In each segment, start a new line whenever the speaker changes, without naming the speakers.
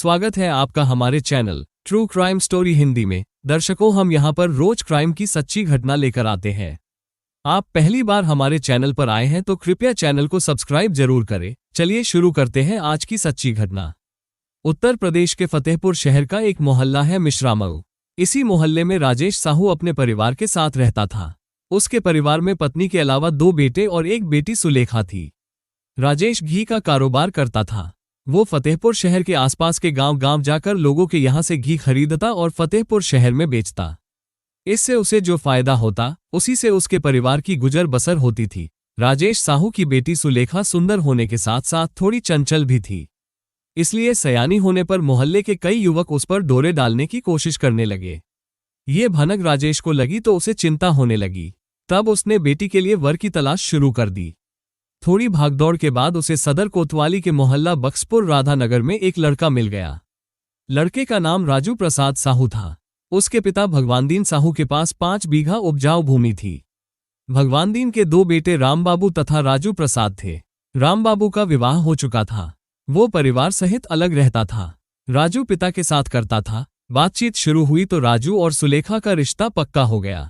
स्वागत है आपका हमारे channel true crime story Hindi में। दर्शकों, हम यहाँ पर रोज क्राइम की सच्ची घटना लेकर आते हैं। आप पहली बार हमारे चैनल पर आए हैं तो कृपया चैनल को सब्सक्राइब जरूर करें। चलिए शुरू करते हैं आज की सच्ची घटना। उत्तर प्रदेश के फतेहपुर शहर का एक मोहल्ला है मिश्रामऊ। इसी मोहल्ले में राजेश साहू अपने परिवार के साथ रहता था। उसके परिवार में पत्नी के अलावा 2 बेटे और एक बेटी सुलेखा थी। राजेश घी का कारोबार करता था। वो फतेहपुर शहर के आसपास के गांव जाकर लोगों के यहां से घी खरीदता और फतेहपुर शहर में बेचता। इससे उसे जो फायदा होता उसी से उसके परिवार की गुजर बसर होती थी। राजेश साहू की बेटी सुलेखा सुंदर होने के साथ साथ थोड़ी चंचल भी थी, इसलिए सयानी होने पर मोहल्ले के कई युवक उस पर डोरे डालने की कोशिश करने लगे। ये भनक राजेश को लगी तो उसे चिंता होने लगी। तब उसने बेटी के लिए वर की तलाश शुरू कर दी। थोड़ी भागदौड़ के बाद उसे सदर कोतवाली के मोहल्ला बक्सपुर राधानगर में एक लड़का मिल गया। लड़के का नाम राजू प्रसाद साहू था। उसके पिता भगवानदीन साहू के पास 5 बीघा उपजाऊ भूमि थी। भगवानदीन के 2 बेटे रामबाबू तथा राजू प्रसाद थे। रामबाबू का विवाह हो चुका था। वो परिवार सहित अलग रहता था। राजू पिता के साथ करता था। बातचीत शुरू हुई तो राजू और सुलेखा का रिश्ता पक्का हो गया।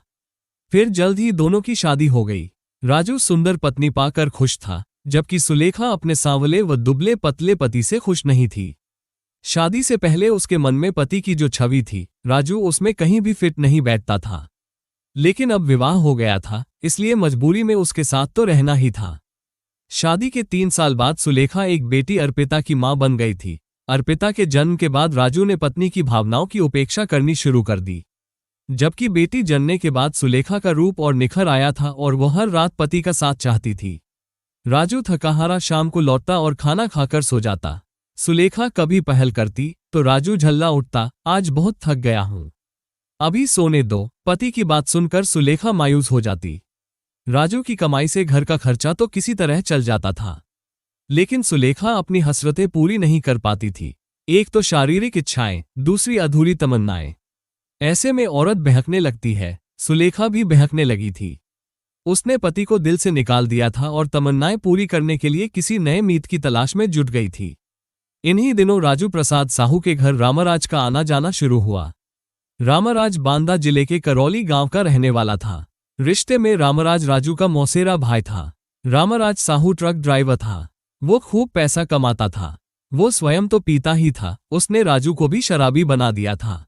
फिर जल्द ही दोनों की शादी हो गई। राजू सुंदर पत्नी पाकर खुश था, जबकि सुलेखा अपने सांवले व दुबले पतले पति से खुश नहीं थी। शादी से पहले उसके मन में पति की जो छवि थी, राजू उसमें कहीं भी फिट नहीं बैठता था। लेकिन अब विवाह हो गया था, इसलिए मजबूरी में उसके साथ तो रहना ही था। शादी के 3 साल बाद सुलेखा एक बेटी अर्पिता की मां बन गई थी। अर्पिता के जन्म के बाद राजू ने पत्नी की भावनाओं की उपेक्षा करनी शुरू कर दी। जबकि बेटी जन्मने के बाद सुलेखा का रूप और निखर आया था और वह हर रात पति का साथ चाहती थी। राजू थकाहारा शाम को लौटता और खाना खाकर सो जाता। सुलेखा कभी पहल करती तो राजू झल्ला उठता, आज बहुत थक गया हूं, अभी सोने दो। पति की बात सुनकर सुलेखा मायूस हो जाती। राजू की कमाई से घर का खर्चा तो किसी तरह चल जाता था, लेकिन सुलेखा अपनी हसरतें पूरी नहीं कर पाती थी। एक तो शारीरिक इच्छाएं, दूसरी अधूरी तमन्नाएं। ऐसे में औरत बहकने लगती है। सुलेखा भी बहकने लगी थी। उसने पति को दिल से निकाल दिया था और तमन्नाएं पूरी करने के लिए किसी नए मीत की तलाश में जुट गई थी। इन्हीं दिनों राजू प्रसाद साहू के घर रामराज का आना जाना शुरू हुआ। रामराज बांदा जिले के करौली गांव का रहने वाला था। रिश्ते में रामराज राजू का मौसेरा भाई था। रामराज साहू ट्रक ड्राइवर था। वो खूब पैसा कमाता था। वो स्वयं तो पीता ही था, उसने राजू को भी शराबी बना दिया था।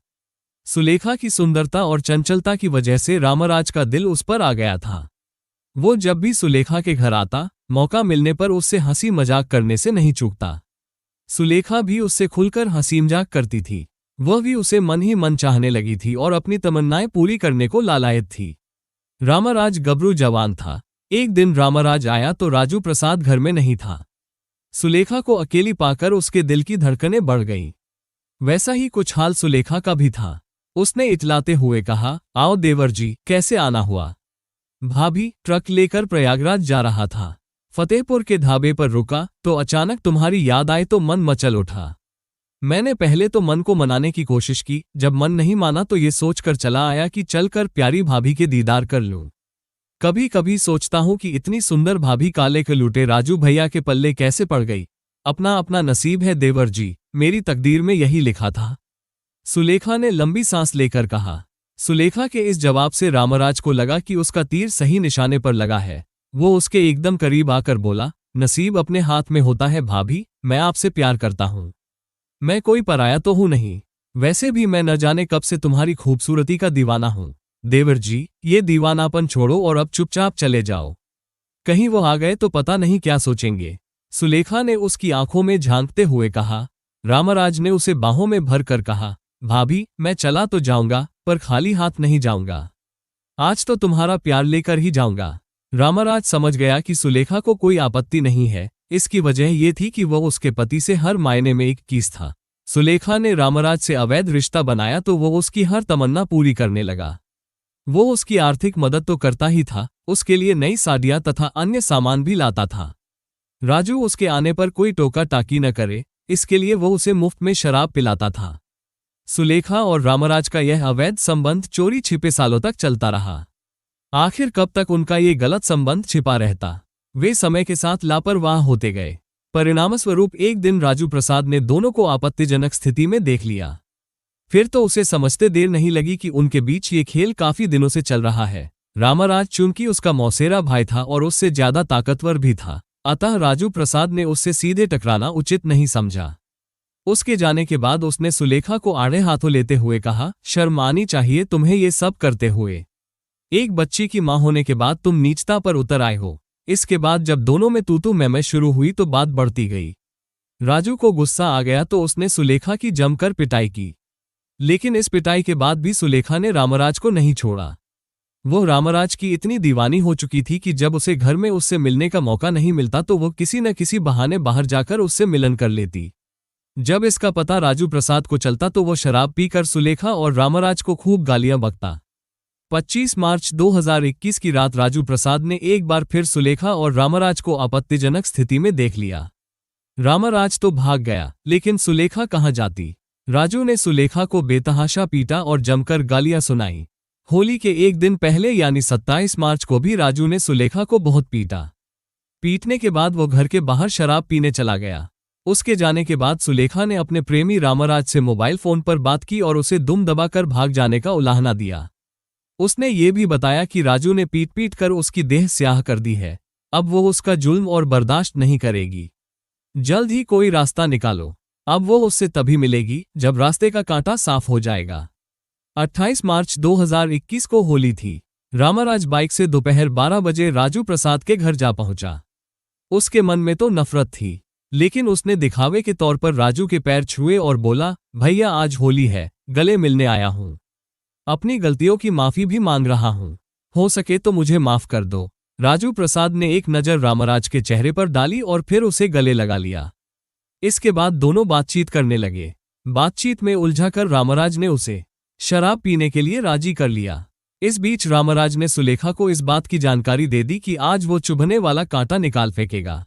सुलेखा की सुंदरता और चंचलता की वजह से रामराज का दिल उस पर आ गया था। वो जब भी सुलेखा के घर आता, मौका मिलने पर उससे हंसी मजाक करने से नहीं चूकता। सुलेखा भी उससे खुलकर हंसी मजाक करती थी। वह भी उसे मन ही मन चाहने लगी थी और अपनी तमन्नाएं पूरी करने को लालायत थी। रामराज गबरू जवान था। एक दिन रामराज आया तो राजू प्रसाद घर में नहीं था। सुलेखा को अकेली पाकर उसके दिल की धड़कनें बढ़ गईं। वैसा ही कुछ हाल सुलेखा का भी था। उसने इतलाते हुए कहा, आओ देवर जी, कैसे आना हुआ? भाभी, ट्रक लेकर प्रयागराज जा रहा था। फतेहपुर के ढाबे पर रुका तो अचानक तुम्हारी याद आई तो मन मचल उठा। मैंने पहले तो मन को मनाने की कोशिश की, जब मन नहीं माना तो ये सोचकर चला आया कि चलकर प्यारी भाभी के दीदार कर लूं। कभी कभी सोचता हूं कि इतनी सुंदर भाभी काले के लूटे राजू भैया के पल्ले कैसे पड़ गई। अपना अपना नसीब है देवर जी, मेरी तकदीर में यही लिखा था। सुलेखा ने लंबी सांस लेकर कहा। सुलेखा के इस जवाब से रामराज को लगा कि उसका तीर सही निशाने पर लगा है। वो उसके एकदम करीब आकर बोला, नसीब अपने हाथ में होता है भाभी, मैं आपसे प्यार करता हूं। मैं कोई पराया तो हूं नहीं। वैसे भी मैं न जाने कब से तुम्हारी खूबसूरती का दीवाना हूं। देवर जी, ये दीवानापन छोड़ो और अब चुपचाप चले जाओ। कहीं वो आ गए तो पता नहीं क्या सोचेंगे। सुलेखा ने उसकी आंखों में झांकते हुए कहा। रामराज ने उसे बाहों में भर कर कहा, भाभी, मैं चला तो जाऊंगा पर खाली हाथ नहीं जाऊंगा। आज तो तुम्हारा प्यार लेकर ही जाऊंगा। रामराज समझ गया कि सुलेखा को कोई आपत्ति नहीं है। इसकी वजह ये थी कि वह उसके पति से हर मायने में एक कीस था। सुलेखा ने रामराज से अवैध रिश्ता बनाया तो वो उसकी हर तमन्ना पूरी करने लगा। वो उसकी आर्थिक मदद तो करता ही था, उसके लिए नई साड़ियां तथा अन्य सामान भी लाता था। राजू उसके आने पर कोई टोका टाकी न करे, इसके लिए वो उसे मुफ्त में शराब पिलाता था। सुलेखा और रामराज का यह अवैध संबंध चोरी छिपे सालों तक चलता रहा। आखिर कब तक उनका ये गलत संबंध छिपा रहता? वे समय के साथ लापरवाह होते गए। परिणामस्वरूप एक दिन राजू प्रसाद ने दोनों को आपत्तिजनक स्थिति में देख लिया। फिर तो उसे समझते देर नहीं लगी कि उनके बीच ये खेल काफी दिनों से चल रहा है। रामराज चूंकि उसका मौसेरा भाई था और उससे ज्यादा ताकतवर भी था, अतः राजू प्रसाद ने उससे सीधे टकराना उचित नहीं समझा। उसके जाने के बाद उसने सुलेखा को आड़े हाथों लेते हुए कहा, शर्म आनी चाहिए तुम्हें ये सब करते हुए। एक बच्ची की मां होने के बाद तुम नीचता पर उतर आए हो। इसके बाद जब दोनों में तू मैं शुरू हुई तो बात बढ़ती गई। राजू को गुस्सा आ गया तो उसने सुलेखा की जमकर पिटाई की। लेकिन इस पिटाई के बाद भी सुलेखा ने रामराज को नहीं छोड़ा। वो रामराज की इतनी दीवानी हो चुकी थी कि जब उसे घर में उससे मिलने का मौका नहीं मिलता तो वो किसी न किसी बहाने बाहर जाकर उससे मिलन कर लेती। जब इसका पता राजू प्रसाद को चलता तो वो शराब पीकर सुलेखा और रामराज को खूब गालियां बकता। 25 मार्च 2021 की रात राजू प्रसाद ने एक बार फिर सुलेखा और रामराज को आपत्तिजनक स्थिति में देख लिया। रामराज तो भाग गया, लेकिन सुलेखा कहाँ जाती। राजू ने सुलेखा को बेतहाशा पीटा और जमकर गालियां सुनाई। होली के एक दिन पहले यानी 27 मार्च को भी राजू ने सुलेखा को बहुत पीटा। पीटने के बाद वो घर के बाहर शराब पीने चला गया। उसके जाने के बाद सुलेखा ने अपने प्रेमी रामराज से मोबाइल फोन पर बात की और उसे दुम दबाकर भाग जाने का उलाहना दिया। उसने ये भी बताया कि राजू ने पीट पीट कर उसकी देह स्याह कर दी है, अब वो उसका जुल्म और बर्दाश्त नहीं करेगी। जल्द ही कोई रास्ता निकालो। अब वो उससे तभी मिलेगी जब रास्ते का कांटा साफ हो जाएगा। 28 मार्च 2021 को होली थी। रामराज बाइक से दोपहर 12 बजे राजू प्रसाद के घर जा पहुंचा। उसके मन में तो नफरत थी, लेकिन उसने दिखावे के तौर पर राजू के पैर छुए और बोला, भैया आज होली है, गले मिलने आया हूं। अपनी गलतियों की माफी भी मांग रहा हूं, हो सके तो मुझे माफ कर दो। राजू प्रसाद ने एक नज़र रामराज के चेहरे पर डाली और फिर उसे गले लगा लिया। इसके बाद दोनों बातचीत करने लगे। बातचीत में उलझाकर रामराज ने उसे शराब पीने के लिए राजी कर लिया। इस बीच रामराज ने सुलेखा को इस बात की जानकारी दे दी कि आज वो चुभने वाला कांटा निकाल फेंकेगा।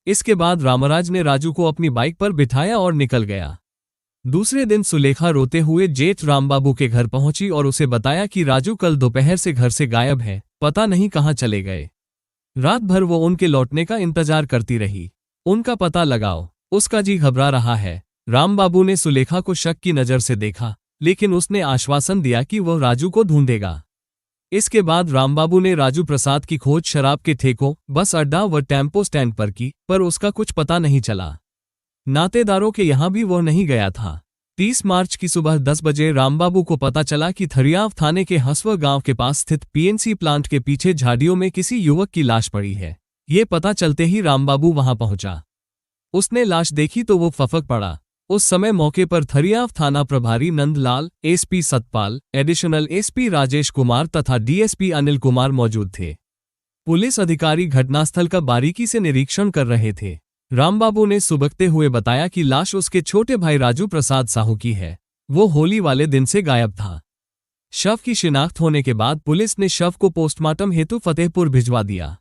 इसके बाद रामराज ने राजू को अपनी बाइक पर बिठाया और निकल गया। दूसरे दिन सुलेखा रोते हुए जेठ रामबाबू के घर पहुंची और उसे बताया कि राजू कल दोपहर से घर से गायब है, पता नहीं कहां चले गए। रात भर वो उनके लौटने का इंतजार करती रही। उनका पता लगाओ, उसका जी घबरा रहा है। रामबाबू ने सुलेखा को शक की नज़र से देखा, लेकिन उसने आश्वासन दिया कि वह राजू को ढूंढेगा। इसके बाद रामबाबू ने राजू प्रसाद की खोज शराब के ठेकों, बस अड्डा व टेम्पो स्टैंड पर की, पर उसका कुछ पता नहीं चला। नातेदारों के यहां भी वह नहीं गया था। 30 मार्च की सुबह 10 बजे रामबाबू को पता चला कि थरियाव थाने के हसवा गांव के पास स्थित पीएनसी प्लांट के पीछे झाड़ियों में किसी युवक की लाश पड़ी है। ये पता चलते ही रामबाबू वहां पहुंचा। उसने लाश देखी तो वो फफक पड़ा। उस समय मौके पर थरियाव थाना प्रभारी Nandlal, SP Satpal, additional SP Rajesh Kumar तथा डीएसपी अनिल कुमार मौजूद थे। पुलिस अधिकारी घटनास्थल का बारीकी से निरीक्षण कर रहे थे। रामबाबू ने सुबकते हुए बताया कि लाश उसके छोटे भाई राजू प्रसाद साहू की है। वो होली वाले दिन से गायब था। शव की शिनाख्त होने के बाद पुलिस ने शव को पोस्टमार्टम हेतु फतेहपुर भिजवा दिया।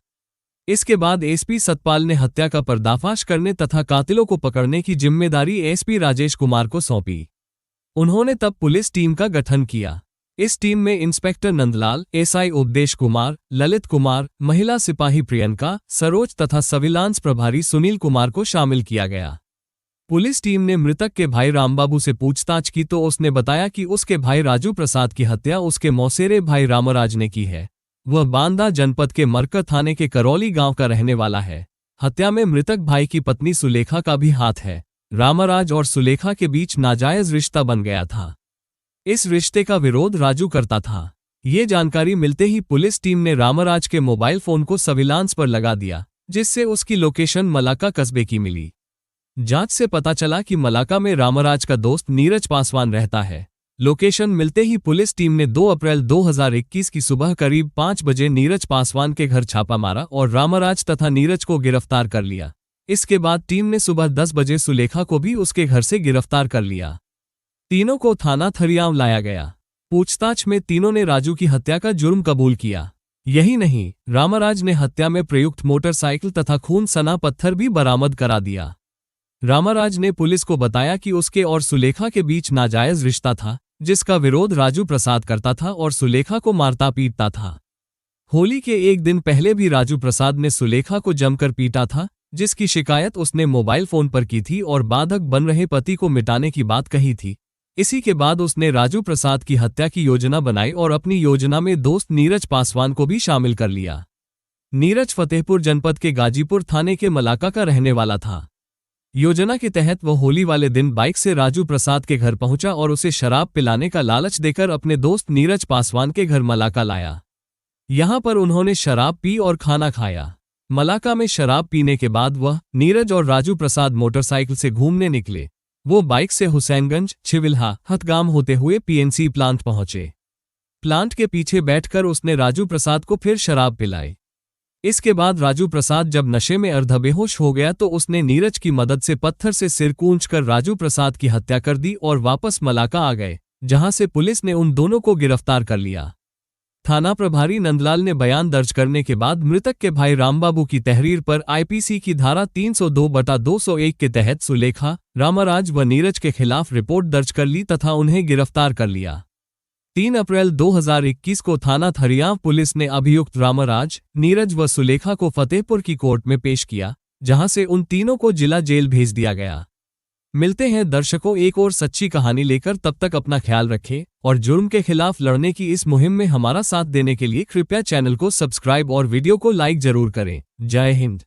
इसके बाद एसपी सतपाल ने हत्या का पर्दाफाश करने तथा कातिलों को पकड़ने की जिम्मेदारी एसपी राजेश कुमार को सौंपी। उन्होंने तब पुलिस टीम का गठन किया। इस टीम में इंस्पेक्टर नंदलाल, एसआई उपदेश कुमार, ललित कुमार, महिला सिपाही प्रियंका, सरोज तथा सर्विलांस प्रभारी सुनील कुमार को शामिल किया गया। पुलिस टीम ने मृतक के भाई रामबाबू से पूछताछ की तो उसने बताया कि उसके भाई राजू प्रसाद की हत्या उसके मौसेरे भाई रामराज ने की है। वह बांदा जनपद के मरकर थाने के करौली गांव का रहने वाला है। हत्या में मृतक भाई की पत्नी सुलेखा का भी हाथ है। रामराज और सुलेखा के बीच नाजायज रिश्ता बन गया था। इस रिश्ते का विरोध राजू करता था। ये जानकारी मिलते ही पुलिस टीम ने रामराज के मोबाइल फोन को सर्विलांस पर लगा दिया, जिससे उसकी लोकेशन मलाका कस्बे की मिली। जांच से पता चला कि मलाका में रामराज का दोस्त नीरज पासवान रहता है। लोकेशन मिलते ही पुलिस टीम ने 2 अप्रैल 2021 की सुबह करीब 5 बजे नीरज पासवान के घर छापा मारा और रामराज तथा नीरज को गिरफ्तार कर लिया। इसके बाद टीम ने सुबह 10 बजे सुलेखा को भी उसके घर से गिरफ्तार कर लिया। तीनों को थाना थरियाव लाया गया। पूछताछ में तीनों ने राजू की हत्या का जुर्म कबूल किया। यही नहीं, रामराज ने हत्या में प्रयुक्त मोटरसाइकिल तथा खून सना पत्थर भी बरामद करा दिया। रामराज ने पुलिस को बताया कि उसके और सुलेखा के बीच नाजायज रिश्ता था, जिसका विरोध राजू प्रसाद करता था और सुलेखा को मारता पीटता था। होली के एक दिन पहले भी राजू प्रसाद ने सुलेखा को जमकर पीटा था, जिसकी शिकायत उसने मोबाइल फोन पर की थी और बाधक बन रहे पति को मिटाने की बात कही थी। इसी के बाद उसने राजू प्रसाद की हत्या की योजना बनाई और अपनी योजना में दोस्त नीरज पासवान को भी शामिल कर लिया। नीरज फतेहपुर जनपद के गाजीपुर थाने के मलाका का रहने वाला था। योजना के तहत वह होली वाले दिन बाइक से राजू प्रसाद के घर पहुंचा और उसे शराब पिलाने का लालच देकर अपने दोस्त नीरज पासवान के घर मलाका लाया। यहां पर उन्होंने शराब पी और खाना खाया। मलाका में शराब पीने के बाद वह, नीरज और राजू प्रसाद मोटरसाइकिल से घूमने निकले। वो बाइक से हुसैनगंज, छिविल्हा, हथगाम होते हुए पीएनसी प्लांट पहुंचे। प्लांट के पीछे बैठकर उसने राजू प्रसाद को फिर शराब पिलाई। इसके बाद राजू प्रसाद जब नशे में अर्धबेहोश हो गया तो उसने नीरज की मदद से पत्थर से सिर कूंचकर राजू प्रसाद की हत्या कर दी और वापस मलाका आ गए, जहां से पुलिस ने उन दोनों को गिरफ्तार कर लिया। थाना प्रभारी नंदलाल ने बयान दर्ज करने के बाद मृतक के भाई रामबाबू की तहरीर पर आईपीसी की धारा 302/201 के तहत सुलेखा, रामराज व नीरज के खिलाफ रिपोर्ट दर्ज कर ली तथा उन्हें गिरफ्तार कर लिया। 3 अप्रैल 2021 को थाना थरियाव पुलिस ने अभियुक्त रामराज, नीरज व सुलेखा को फतेहपुर की कोर्ट में पेश किया, जहां से उन तीनों को जिला जेल भेज दिया गया। मिलते हैं दर्शकों एक और सच्ची कहानी लेकर, तब तक अपना ख्याल रखें और जुर्म के खिलाफ लड़ने की इस मुहिम में हमारा साथ देने के लिए कृपया चैनल को सब्सक्राइब और वीडियो को लाइक जरूर करें। जय हिंद।